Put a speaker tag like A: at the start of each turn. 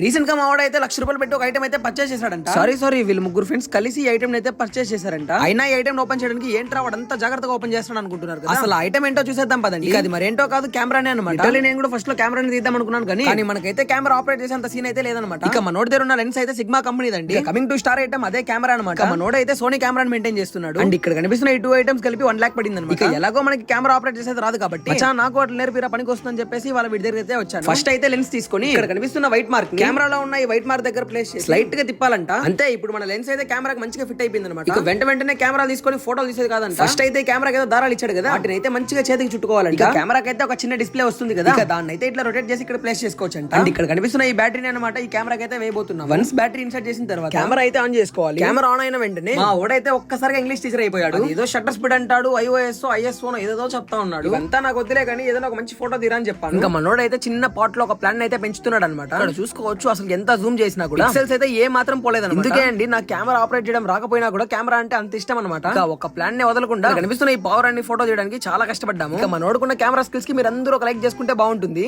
A: Recent గా మావాడైతే ₹1,00,000 పెట్టి ఒక ఐటమ్ అయితే పర్చేస్ చేశాడంట. సారీ వీళ్ళు ముగ్గురు ఫ్రెండ్స్ కలిసి ఈ ఐటమ్ అయితే పర్చేస్ చేశారంట. అయినా ఈ ఐటమ్ ఓపెన్ చేయడానికి ఏంట్రా వాడంతా జాగ్రత్తగా ఓపెన్ చేస్తాడు అనుకుంటున్నారు కదా. అసలు ఐటమ్ ఏంటో చూసేద్దాం పదండి. అది మరేంటో కాదు, కెమెరానే అనమాట. నేను కూడా ఫస్ట్ లో కెమెరాని తీద్దాం అనుకున్నాను కానీ మనకైతే కెమెరా ఆపరేట్ చేసేంత సీన్ అయితే లేదనమాట. ఇక మనోడి దగ్గర ఉన్న లెన్స్ అయితే sigma company Dandi. Coming to star item అదే కెమెరా అనమాట. మనోడు అయితే సోనీ కెమెరాని మెయింటైన్ చేస్తున్నాడు. అండ్ ఇక్కడ కనిపిస్తున్న ఈ 2 ఐటమ్స్ కలిపి 1 lakh పడింది అనమాట. ఇక ఎలాగో మనకి కెమెరా ఆపరేట్ చేసేది రాదు కాబట్టి నాకు అట్లా నేర్పిరా పనికి వస్తుందని చెప్పేసి వాళ్ళ వీడి దగ్గర అయితే వచ్చాను. ఫస్ట్ అయితే లెన్స్ తీసుకొని ఇక్కడ కనిపిస్తున్న వైట్ మార్క్ కెమెరాలో ఉన్న ఈ వైట్ మార్క్ దగ్గర ప్లేస్ చేసి లైట్ గా తిప్పాలంట. అంతే, ఇప్పుడు మన లెన్స్ అయితే కెమెరాకి మంచిగా ఫిట్ అయిపోయింది అనమాట. ఇక వెంటనే కెమెరా తీసుకొని ఫోటోలు తీసేది కాదంట. ఫస్ట్ అయితే కెమెరాకి ఏదో దారాలు ఇచ్చాడు కదా, వాటిని అయితే మంచిగా చేతికి చుట్టుకోవాలంట. ఇక కెమెరాకి అయితే ఒక చిన్న డిస్ప్లే వస్తుంది కదా, దాన్ని అయితే ఇట్లా రొటేట్ చేసి ఇక్కడ ప్లేస్ చేసుకోవచ్చు అంట. అండ్ ఇక్కడ కనిపిస్తున్న ఈ బ్యాటరీ అనమాట ఈ కెమెరాకి అయితే వేయబోతున్నాం. వన్స్ బ్యాటరీ ఇన్సర్ట్ చేసిన తర్వాత కెమెరా అయితే ఆన్ చేసుకోవాలి. కెమెరా ఆన్ అయిన వెంటనే మా ఓడైతే ఒక్కసారిగా ఇంగ్లీష్ టీచర్ అయిపోయాడు. ఏదో షట్టర్ స్పీడ్ అంటాడు, iOS ISO ఏదో చెప్తా ఉన్నాడు. ఇదంతా నాకు వద్దులే కానీ ఏదైనా ఒక మంచి ఫోటో తీరా అని చెప్పాను. ఇంకా మనోడు అయితే చిన్న పాట్ లో ఒక ప్లాన్ అయితే పెంచుతున్నాడు అనమాట. అక్కడ చూసుకోవచ్చు అసలు ఎంత జూమ్ చేసినా కూడా పిక్సెల్స్ అయితే ఏ మాత్రం పోలేదు. అందుకే అండి నాకు కెమెరా ఆపరేట్ చేయడం రాకపోయినా కూడా కెమెరా అంటే అంత ఇష్టం అనమాట. ఒక ప్లాన్ నే వదలకుండా కనిపిస్తున్న ఈ పవర్ అన్ని ఫోటో చేయడానికి చాలా కష్టపడ్డాము. ఇక మనోడుకున్న కెమెరా స్కిల్స్ కి మీరు అందరూ ఒక లైక్ చేసుకుంటే బాగుంటుంది.